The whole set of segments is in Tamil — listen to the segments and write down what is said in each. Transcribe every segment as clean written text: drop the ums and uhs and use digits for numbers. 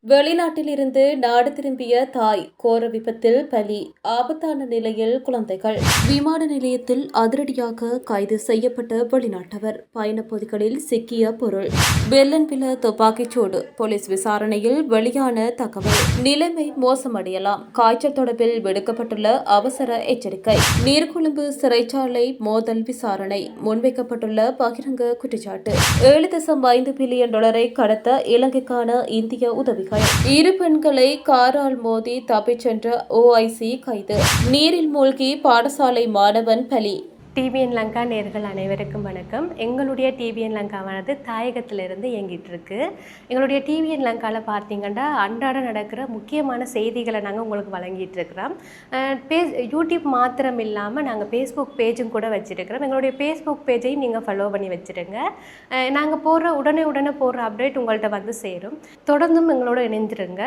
வெளிநாட்டிலிருந்து நாடு திரும்பிய தாய் கோர விபத்தில் பலி, ஆபத்தான நிலையில் குழந்தைகள். விமான நிலையத்தில் அதிரடியாக கைது செய்யப்பட்ட வெளிநாட்டவர், பயணப்பொதிகளில் சிக்கிய பொருள். வெல்லன்பில துப்பாக்கிச்சூடு, போலீஸ் விசாரணையில் வெளியான தகவல். நிலைமை மோசமடையலாம், காய்ச்சல் தொடர்பில் விடுக்கப்பட்டுள்ள அவசர எச்சரிக்கை. நீர்கொழும்பு சிறைச்சாலை மோதல் விசாரணை, முன்வைக்கப்பட்டுள்ள பகிரங்க குற்றச்சாட்டு. $7.5 பில்லியன் கடத்த இலங்கைக்கான இந்திய உதவிகள். இரு பெண்களை காரால் மோதி தப்பிச் சென்ற OIC கைது. நீரில் மூழ்கி பாடசாலை மாணவன் பலி. டிபிஎன் லங்கா நேர்கள் அனைவருக்கும் வணக்கம். எங்களுடைய டிபிஎன் லங்காவானது தாயகத்திலிருந்து இயங்கிட்டு இருக்கு. எங்களுடைய டிபிஎன் லங்காவில் பார்த்தீங்கன்னா அன்றாட நடக்கிற முக்கியமான செய்திகளை நாங்கள் உங்களுக்கு வழங்கிட்டு இருக்கிறோம். யூடியூப் மாத்திரம் இல்லாமல் நாங்கள் ஃபேஸ்புக் பேஜும் கூட வச்சுருக்கிறோம். எங்களுடைய ஃபேஸ்புக் பேஜையும் நீங்கள் ஃபாலோ பண்ணி வச்சுருங்க. நாங்கள் உடனே போடுற அப்டேட் உங்கள்கிட்ட வந்து சேரும். தொடர்ந்தும் எங்களோட இணைந்துருங்க.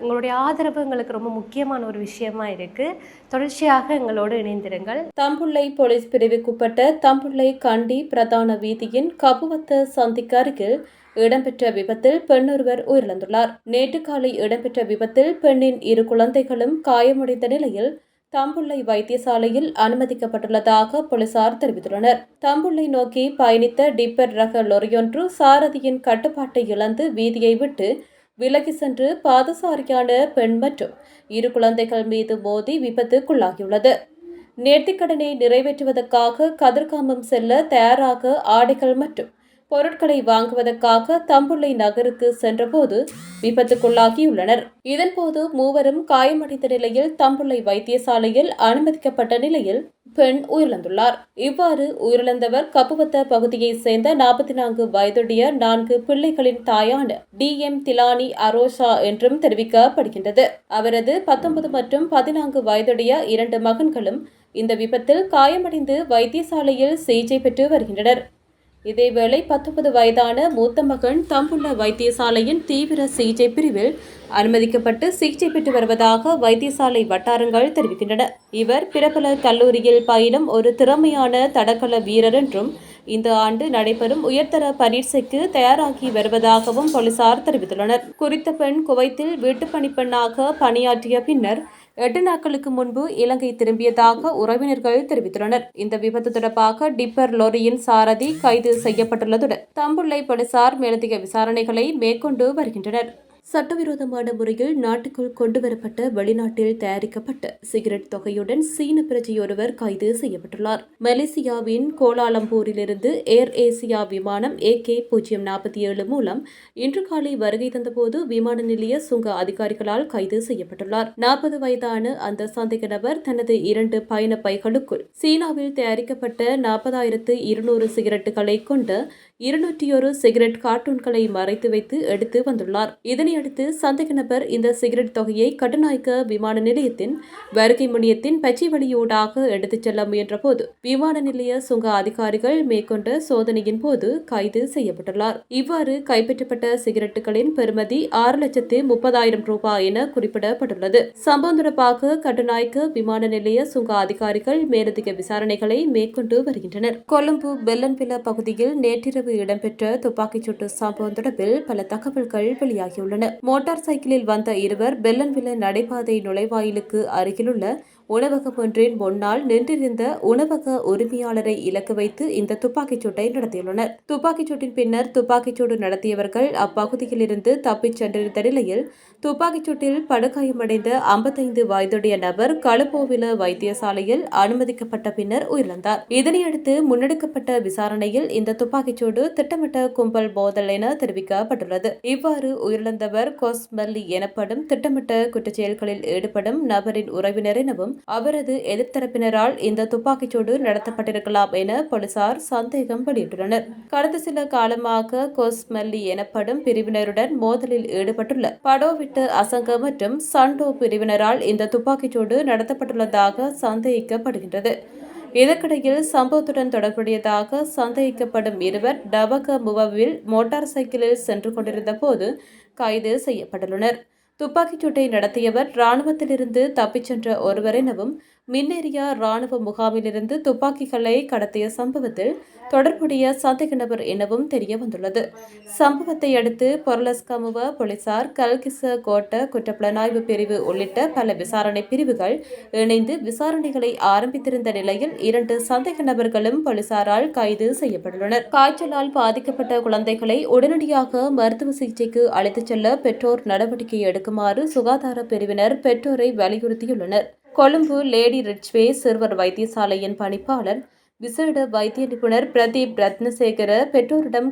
எங்களுடைய ஆதரவு எங்களுக்கு ரொம்ப முக்கியமான ஒரு விஷயமா இருக்குது. தொடர்ச்சியாக எங்களோடு இணைந்திருங்கள். தம்புள்ளை போலீஸ் பிரிவுக்குட்பட்ட தம்புள்ளை கண்டி பிரதான வீதியின் கபுவத்த சந்திக்கு அருகில் இடம்பெற்ற விபத்தில் பெண்ணொருவர் உயிரிழந்துள்ளார். நேற்று காலை இடம்பெற்ற விபத்தில் பெண்ணின் 2 குழந்தைகளும் காயமடைந்த நிலையில் தம்புள்ளை வைத்தியசாலையில் அனுமதிக்கப்பட்டுள்ளதாக போலீசார் தெரிவித்துள்ளனர். தம்புள்ளை நோக்கி பயணித்த டிப்பர் ரக லொரியொன்று சாரதியின் கட்டுப்பாட்டை இழந்து வீதியை விட்டு விலகி சென்று பாதசாரியான பெண் மற்றும் 2 குழந்தைகள் மீது மோதி விபத்துக்குள்ளாகியுள்ளது. நேர்த்திக்கடனை நிறைவேற்றுவதற்காக கதிர்காமம் செல்ல தயாராக ஆடைகள் மற்றும் பொருட்களை வாங்குவதற்காக தம்புள்ளை நகருக்கு சென்றபோது விபத்துக்குள்ளாகியுள்ளனர். இதன்போது மூவரும் காயமடைந்த நிலையில் தம்புள்ளை வைத்தியசாலையில் அனுமதிக்கப்பட்ட நிலையில் பெண் உயிரிழந்துள்ளார். இவ்வாறு உயிரிழந்தவர் கபுவத்த பகுதியைச் சேர்ந்த 44 வயதுடைய 4 பிள்ளைகளின் தாயான DM திலானி அரோஷா என்றும் தெரிவிக்கப்படுகின்றது. அவரது 19 மற்றும் 14 வயதுடைய 2 மகன்களும் இந்த விபத்தில் காயமடைந்து வைத்தியசாலையில் சிகிச்சை பெற்று வருகின்றனர். இதேவேளை 19 வயதான மூத்த மகன் தம்புள்ள வைத்தியசாலையின் தீவிர சிகிச்சை பிரிவில் அனுமதிக்கப்பட்டு சிகிச்சை பெற்று வருவதாக வைத்தியசாலை வட்டாரங்கள் தெரிவிக்கின்றன. இவர் பிரபல கல்லூரியில் பயிலும் ஒரு திறமையான தடகள வீரர் என்றும் இந்த ஆண்டு நடைபெறும் உயர்தர பரீட்சைக்கு தயாராகி வருவதாகவும் போலீசார் தெரிவித்துள்ளனர். குறித்த பெண் குவைத்தில் வீட்டுப் பணிப்பெண்ணாக பணியாற்றிய பின்னர் 8 நாட்களுக்கு முன்பு இலங்கை திரும்பியதாக உறவினர்கள் தெரிவித்துள்ளனர். இந்த விபத்து தொடர்பாக டிப்பர் லோரியின் சாரதி கைது செய்யப்பட்டுள்ளதுடன் தம்புள்ளை போலீசார் மேலதிக விசாரணைகளை மேற்கொண்டு வருகின்றனர். சட்டவிரோதமான முறையில் நாட்டுக்குள் கொண்டுவரப்பட்ட வெளிநாட்டில் தயாரிக்கப்பட்ட சிகரெட் தொகையுடன் சீன பிரஜையொருவர் கைது செய்யப்பட்டுள்ளார். மலேசியாவின் கோலாலம்பூரிலிருந்து ஏர் ஏசியா விமானம் AK-047 மூலம் இன்று காலை வருகை தந்தபோது விமான நிலைய சுங்க அதிகாரிகளால் கைது செய்யப்பட்டுள்ளார். 40 வயதான அந்த சந்தேக நபர் தனது 2 பயண பைகளுக்குள் சீனாவில் தயாரிக்கப்பட்ட 40,200 சிகரெட்டுகளை கொண்ட 201 சிகரெட் கார்ட்டூன்களை மறைத்து வைத்து எடுத்து வந்துள்ளார். இதனையடுத்து சந்தேக நபர் இந்த சிகரெட் தொகையை கட்டுநாயக்க விமான நிலையத்தின் வருகை முனையத்தின் பச்சை வழியூடாக எடுத்துச் செல்ல முயன்றபோது விமான நிலைய சுங்க அதிகாரிகள் மேற்கொண்ட சோதனையின் போது கைது செய்யப்பட்டுள்ளார். இவ்வாறு கைப்பற்றப்பட்ட சிகரெட்டுகளின் பெறுமதி 6,30,000 ரூபாய் என குறிப்பிடப்பட்டுள்ளது. சம்பவம் தொடர்பாக கட்டுநாயக்க விமான நிலைய சுங்க அதிகாரிகள் மேலதிக விசாரணைகளை மேற்கொண்டு வருகின்றனர். கொழும்பு வெல்லன்பில பகுதியில் நேற்றிரவு இடம்பெற்ற துப்பாக்கிச்சூட்டு சம்பவம் தொடர்பில் பல தகவல்கள் வெளியாகியுள்ளன. மோட்டார் சைக்கிளில் வந்த இருவர் வெல்லன்வில நடைபாதை நுழைவாயிலுக்கு அருகிலுள்ள உணவகம் ஒன்றின் முன்னால் நின்றிருந்த உணவக உரிமையாளரை இலக்கு வைத்து இந்த துப்பாக்கிச்சூட்டை நடத்தியுள்ளனர். துப்பாக்கிச்சூட்டின் பின்னர் துப்பாக்கிச்சூடு நடத்தியவர்கள் அப்பகுதியில் இருந்து தப்பிச் சென்றிருந்த நிலையில் துப்பாக்கிச்சூட்டில் படுகாயமடைந்த 55 வயதுடைய நபர் களுபோவில வைத்தியசாலையில் அனுமதிக்கப்பட்ட பின்னர் உயிரிழந்தார். இதனையடுத்து முன்னெடுக்கப்பட்ட விசாரணையில் இந்த துப்பாக்கிச்சூடு திட்டமிட்ட கும்பல் மோதல் என தெரிவிக்கப்பட்டுள்ளது. இவ்வாறு உயிரிழந்தவர் கோஸ்மல்லி எனப்படும் திட்டமிட்ட குற்றச்செயல்களில் ஈடுபடும் நபரின் உறவினர் எனவும் அவரது எதிர்த்தரப்பினரால் இந்த துப்பாக்கிச்சூடு நடத்தப்பட்டிருக்கலாம் என போலீசார் சந்தேகம் வெளியிட்டுள்ளனர். கடந்த சில காலமாக கோஸ்மல்லி எனப்படும் பிரிவினருடன் மோதலில் ஈடுபட்டுள்ள படோவிட்டு அசங்க மற்றும் சண்டோ பிரிவினரால் இந்த துப்பாக்கிச்சூடு நடத்தப்பட்டுள்ளதாக சந்தேகிக்கப்படுகின்றது. இதற்கிடையில் சம்பவத்துடன் தொடர்புடையதாக சந்தேகிக்கப்படும் இருவர் டபக முவவில் மோட்டார் சைக்கிளில் சென்று கொண்டிருந்த போது கைது செய்யப்பட்டுள்ளனர். துப்பாக்கிச்சூட்டை நடத்தியவர் இராணுவத்திலிருந்து தப்பிச் சென்ற ஒருவர் எனவும் மின்னேரியா ராணுவ முகாமிலிருந்து துப்பாக்கிகளை கடத்திய சம்பவத்தில் தொடர்புடைய சந்தேக நபர் எனவும் தெரியவந்துள்ளது. சம்பவத்தை அடுத்து பொருளஸ்கமுவ போலீசார் கல்கிச கோட்ட குற்றப்புலனாய்வு பிரிவு உள்ளிட்ட பல விசாரணை பிரிவுகள் இணைந்து விசாரணைகளை ஆரம்பித்திருந்த நிலையில் 2 சந்தேக நபர்களும் போலீசாரால் கைது செய்யப்பட்டுள்ளனர். காய்ச்சலால் பாதிக்கப்பட்ட குழந்தைகளை உடனடியாக மருத்துவ சிகிச்சைக்கு அழைத்துச் செல்ல பெற்றோர் நடவடிக்கை எடுக்குமாறு சுகாதார பிரிவினர் பெற்றோரை வலியுறுத்தியுள்ளனர். கொழும்பு லேடி ரிட்ஜ்வே சிறுவர் வைத்தியசாலையின் பணிப்பாளர் விசேட வைத்திய நிபுணர் பிரதீப் ரத்னசேகர பெற்றோரிடம்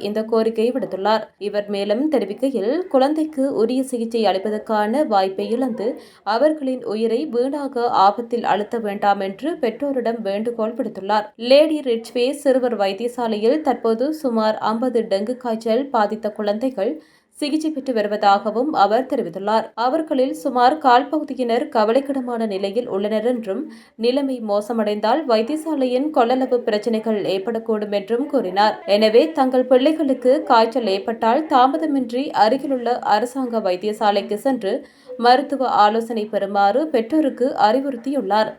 இந்த கோரிக்கை விடுத்துள்ளார். இவர் மேலும் தெரிவிக்கையில், குழந்தைக்கு உரிய சிகிச்சை அளிப்பதற்கான வாய்ப்பை இழந்து அவர்களின் உயிரை வீணாக ஆபத்தில் அழுத்த வேண்டாம் என்று பெற்றோரிடம் வேண்டுகோள் விடுத்துள்ளார். லேடி ரிட்ஜ்வே சிறுவர் வைத்தியசாலையில் தற்போது சுமார் 50 டெங்கு காய்ச்சல் பாதித்த குழந்தைகள் சிகிச்சை பெற்று வருவதாகவும் அவர் தெரிவித்துள்ளார். அவர்களில் சுமார் 1/4 கவலைக்கிடமான நிலையில் உள்ளனர் என்றும், நிலைமை மோசமடைந்தால் வைத்தியசாலையின் கொள்ளளவு பிரச்சினைகள் ஏற்படக்கூடும் என்றும் கூறினார். எனவே தங்கள் பிள்ளைகளுக்கு காய்ச்சல் ஏற்பட்டால் தாமதமின்றி அருகிலுள்ள அரசாங்க வைத்தியசாலைக்கு சென்று மருத்துவ ஆலோசனை பெறுமாறு பெற்றோருக்கு அறிவுறுத்தியுள்ளார்.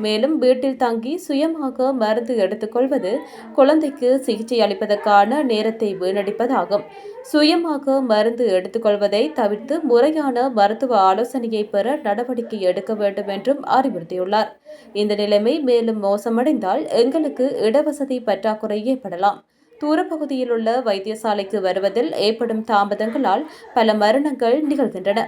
மேலும் வீட்டில் தங்கி சுயமாக மருந்து எடுத்துக்கொள்வது குழந்தைக்கு சிகிச்சை அளிப்பதற்கான நேரத்தை வீணடிப்பதாகும். சுயமாக மருந்து எடுத்துக்கொள்வதை தவிர்த்து முறையான மருத்துவ ஆலோசனையை பெற நடவடிக்கை எடுக்க வேண்டும் என்றும் அறிவுறுத்தியுள்ளார். இந்த நிலைமை மேலும் மோசமடைந்தால் எங்களுக்கு இடவசதி பற்றாக்குறை ஏற்படலாம். தூரப்பகுதியில் உள்ள வைத்தியசாலைக்கு வருவதில் ஏற்படும் தாமதங்களால் பல மரணங்கள் நிகழ்கின்றன.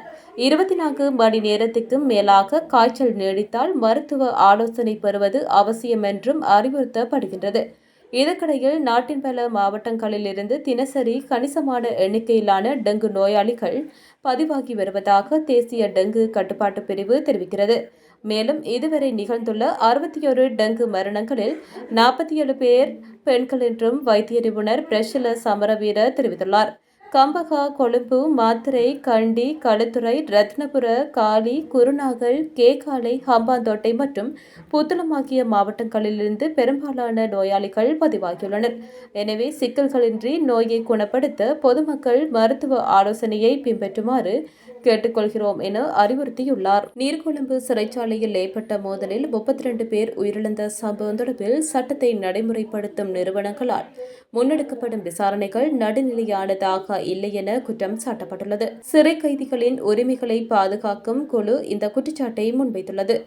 24 மணி நேரத்துக்கும் மேலாக காய்ச்சல் நீடித்தால் மருத்துவ ஆலோசனை பெறுவது அவசியம் என்றும் அறிவுறுத்தப்படுகின்றது. இதற்கிடையில் நாட்டின் பல மாவட்டங்களில் இருந்து தினசரி கணிசமான எண்ணிக்கையிலான டெங்கு நோயாளிகள் பதிவாகி வருவதாக தேசிய டெங்கு கட்டுப்பாட்டு பிரிவு தெரிவிக்கிறது. மேலும் இதுவரை நிகழ்ந்துள்ள 61 டெங்கு மரணங்களில் 47 பேர் பெண்கள் என்றும் வைத்திய நிபுணர் பிரஷில சமரவீர தெரிவித்துள்ளார். கம்பகா, கொழும்பு, மாத்தறை, கண்டி, களுத்துறை, ரத்னபுர, காலி, குருநாகல், கேகாலை, ஹம்பாந்தோட்டை மற்றும் புத்தளம் ஆகிய மாவட்டங்களிலிருந்து பெரும்பாலான நோயாளிகள் பதிவாகியுள்ளனர். எனவே சிக்கல்களின்றி நோயை குணப்படுத்த பொதுமக்கள் மருத்துவ ஆலோசனையை பின்பற்றுமாறு கேட்டுக்கொள்கிறோம் என அறிவுறுத்தியுள்ளார். நீர்கொழும்பு சிறைச்சாலையில் ஏற்பட்ட மோதலில் 32 பேர் உயிரிழந்த சம்பவம் தொடர்பில் சட்டத்தை நடைமுறைப்படுத்தும் நிறுவனங்களால் முன்னெடுக்கப்படும் விசாரணைகள் நடுநிலையானதாக இல்லை என குற்றம் சாட்டப்பட்டுள்ளது. சிறை கைதிகளின் உரிமைகளை பாதுகாக்கும் குழு இந்த குற்றச்சாட்டை முன்வைத்துள்ளது.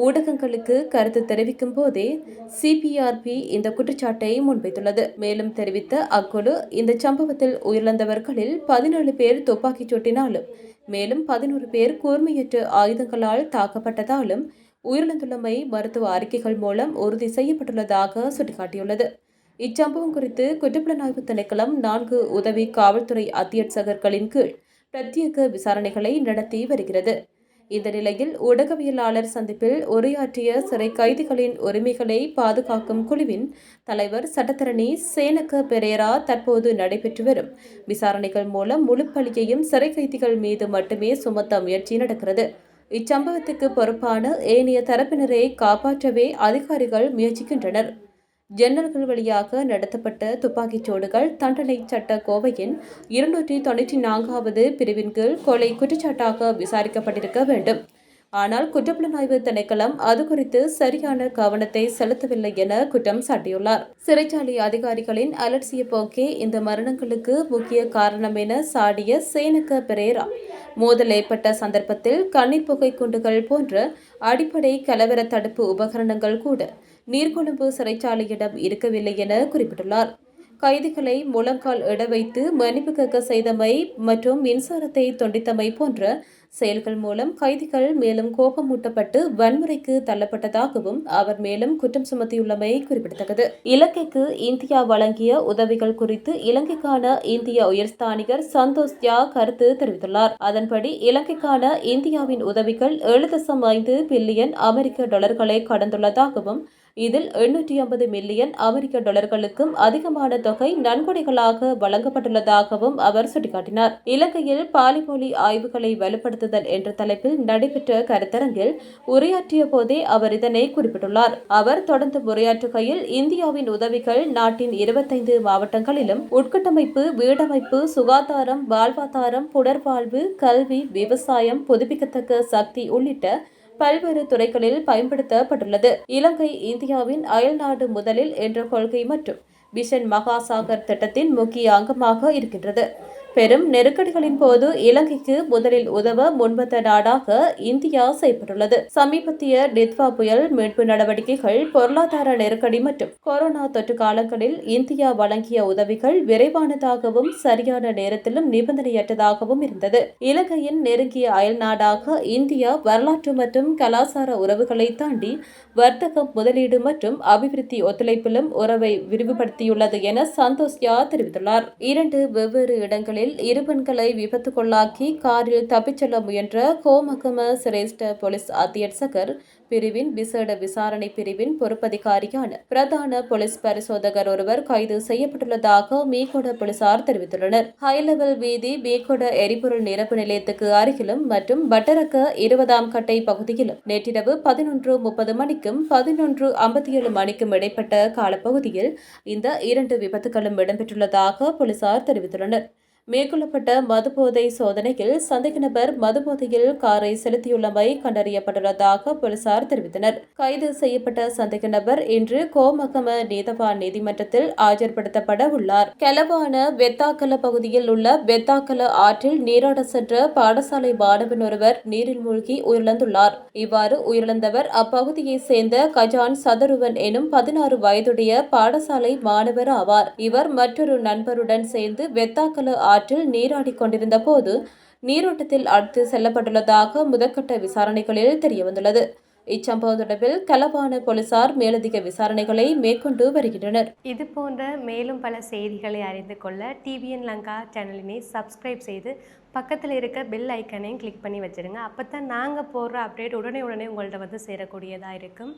ஊடகங்களுக்கு கருத்து தெரிவிக்கும் போதே சிபிஆர்பி இந்த குற்றச்சாட்டை முன்வைத்துள்ளது. மேலும் தெரிவித்த அக்குழு, இந்த சம்பவத்தில் உயிரிழந்தவர்களில் 17 பேர் துப்பாக்கிச் சூட்டினாலும் மேலும் 11 பேர் கூர்மையற்ற ஆயுதங்களால் தாக்கப்பட்டதாலும் உயிரிழந்துள்ளமை மருத்துவ அறிக்கைகள் மூலம் உறுதி செய்யப்பட்டுள்ளதாக சுட்டிக்காட்டியுள்ளது. இச்சம்பவம் குறித்து குற்றப்புலனாய்வு திணைக்களம் 4 உதவி காவல்துறை அத்தியட்சகர்களின் கீழ் பிரத்யேக விசாரணைகளை நடத்தி வருகிறது. இந்த நிலையில் ஊடகவியலாளர் சந்திப்பில் உரையாற்றிய சிறை கைதிகளின் உரிமைகளை பாதுகாக்கும் குழுவின் தலைவர் சட்டத்தரணி சேனக பெரேரா, தற்போது நடைபெற்று வரும் விசாரணைகள் மூலம் முழு பழியையும் சிறை கைதிகள் மீது மட்டுமே சுமத்த முயற்சி நடக்கிறது. இச்சம்பவத்துக்கு பொறுப்பான ஏனைய தரப்பினரை காப்பாற்றவே அதிகாரிகள் முயற்சிக்கின்றனர். ஜன்னல்கள் வழியாக நடத்தப்பட்ட துப்பாக்கிச் சூடுகள் தண்டனை சட்ட கோவையின் 294வது பிரிவின் கீழ் கொலை குற்றச்சாட்டாக விசாரிக்கப்பட்டிருக்க வேண்டும். ஆனால் குற்றப்புலனாய்வு திணைக்களம் அது குறித்து சரியான கவனத்தை செலுத்தவில்லை என குற்றம் சாட்டியுள்ளார். சிறைச்சாலை அதிகாரிகளின் அலட்சிய போக்கே இந்த மரணங்களுக்கு முக்கிய காரணம் என சாடிய சேனக பெரேரா, மோதல் ஏற்பட்ட சந்தர்ப்பத்தில் கண்ணீர் புகை குண்டுகள் போன்ற அடிப்படை கலவர தடுப்பு உபகரணங்கள் கூட நீர்கொழும்பு சிறைச்சாலையிடம் இருக்கவில்லை என குறிப்பிட்டுள்ளார். கைதிகளை முழங்கால் இட வைத்து மன்னிப்பு கேட்க செய்தமை மற்றும் மின்சாரத்தை துண்டித்தமை போன்ற செயல்கள் மூலம் கைதிகள் மேலும் கோபமூட்டப்பட்டு வன்முறைக்கு தள்ளப்பட்டதாகவும் அவர் மேலும் குற்றம் சுமத்தியுள்ளமை குறிப்பிடத்தக்கது. இலங்கைக்கு இந்தியா வழங்கிய உதவிகள் குறித்து இலங்கைக்கான இந்திய உயர்ஸ்தானிகர் சந்தோஷ் ஜா கருத்து தெரிவித்துள்ளார். அதன்படி இலங்கைக்கான இந்தியாவின் உதவிகள் 7.5 பில்லியன் அமெரிக்க டாலர்களை கடந்துள்ளதாகவும் இதில் 850 மில்லியன் அமெரிக்க டாலர்களுக்கும் அதிகமான தொகை நன்கொடைகளாக வழங்கப்பட்டுள்ளதாகவும் அவர் சுட்டிக்காட்டினார். இலங்கையில் பாலிமொழி ஆய்வுகளை வலுப்படுத்துதல் என்ற தலைப்பில் நடைபெற்ற கருத்தரங்கில் உரையாற்றிய போதே அவர் இதனை குறிப்பிட்டுள்ளார். அவர் தொடர்ந்து உரையாற்றுகையில், இந்தியாவின் உதவிகள் நாட்டின் 25 மாவட்டங்களிலும் உட்கட்டமைப்பு, வீடமைப்பு, சுகாதாரம், வாழ்வாதாரம், புனர்வாழ்வு, கல்வி, விவசாயம், புதுப்பிக்கத்தக்க சக்தி உள்ளிட்ட பல்வேறு துறைகளில் பயன்படுத்தப்பட்டுள்ளது. இலங்கை இந்தியாவின் அயல்நாடு முதலில் என்ற கொள்கை மற்றும் விஷன் மகாசாகர் திட்டத்தின் முக்கிய அங்கமாக இருக்கின்றது. பெரும் நெருக்கடிகளின் போது இலங்கைக்கு முதலில் உதவ முன்வந்த நாடாக இந்தியா செயல்பட்டுள்ளது. சமீபத்திய டித்வா புயல் மீட்பு நடவடிக்கைகள், பொருளாதார நெருக்கடி மற்றும் கொரோனா தொற்று காலங்களில் இந்தியா வழங்கிய உதவிகள் விரைவானதாகவும் சரியான நேரத்திலும் நிபந்தனையற்றதாகவும் இருந்தது. இலங்கையின் நெருங்கிய அயல் நாடாக இந்தியா வரலாற்று மற்றும் கலாச்சார உறவுகளை தாண்டி வர்த்தகம், முதலீடு மற்றும் அபிவிருத்தி ஒத்துழைப்பிலும் உறவை விரிவுபடுத்தியுள்ளது என சந்தோஷ் யா தெரிவித்துள்ளார். 2 வெவ்வேறு இடங்களில் இரு பெண்களை விபத்துக்குள்ளாக்கி காரில் தப்பிச் செல்ல முயன்ற கோமகம சிரேஷ்ட போலீஸ் அத்தியட்சகர் பிரிவின் விசேட விசாரணை பிரிவின் பொறுப்பதிகாரியான பிரதான போலீஸ் பரிசோதகர் ஒருவர் கைது செய்யப்பட்டுள்ளதாக மீகொட போலீசார் தெரிவித்துள்ளனர். ஹைலெவல் வீதி மீகொட எரிபொருள் நிரப்பு நிலையத்துக்கு அருகிலும் மற்றும் பட்டரக்க 20ஆம் கட்டை பகுதியிலும் நேற்றிரவு 11:30 மணிக்கும் 11:57 மணிக்கும் இடைப்பட்ட காலப்பகுதியில் இந்த 2 விபத்துகளும் இடம்பெற்றுள்ளதாக போலீசார் தெரிவித்துள்ளனர். மேற்கொள்ளப்பட்ட மதுபோதை சோதனையில் சந்தேக நபர் மதுபோதையில் காரை செலுத்தியுள்ளமை கண்டறியப்பட்டுள்ளதாக போலீசார் தெரிவித்தனர். கைது செய்யப்பட்ட சந்தேக நபர் இன்று கோமகம நீதவான் நீதிமன்றத்தில் ஆஜர்படுத்தப்பட உள்ளார். கெலவான வெத்தாக்கல பகுதியில் உள்ள வெத்தாக்கல ஆற்றில் நீராட சென்ற பாடசாலை மாணவன் ஒருவர் நீரில் மூழ்கி உயிரிழந்துள்ளார். இவ்வாறு உயிரிழந்தவர் அப்பகுதியை சேர்ந்த கஜான் சதருவன் எனும் 16 வயதுடைய பாடசாலை மாணவர் ஆவார். இவர் மற்றொரு நண்பருடன் சேர்ந்து வெத்தாக்கல ஆற்றில் நீராடிக் கொண்டிருந்த போது நீரோட்டத்தில் அடித்து செல்லப்பட்டுள்ளதாக முதற்கட்ட விசாரணைகளில் தெரியவந்துள்ளது. இச்சம்பவம் தொடர்பில் கலவான போலீசார் மேலதிக விசாரணைகளை மேற்கொண்டு வருகின்றனர். இது போன்ற மேலும் பல செய்திகளை அறிந்து கொள்ள TVN லங்கா சேனலினை சப்ஸ்கிரைப் செய்து பக்கத்தில் இருக்க பெல் ஐக்கனையும் கிளிக் பண்ணி வச்சிருங்க. அப்போ தான் நாங்கள் போடுற அப்டேட் உடனே உங்கள்கிட்ட வந்து சேரக்கூடியதாக இருக்கும்.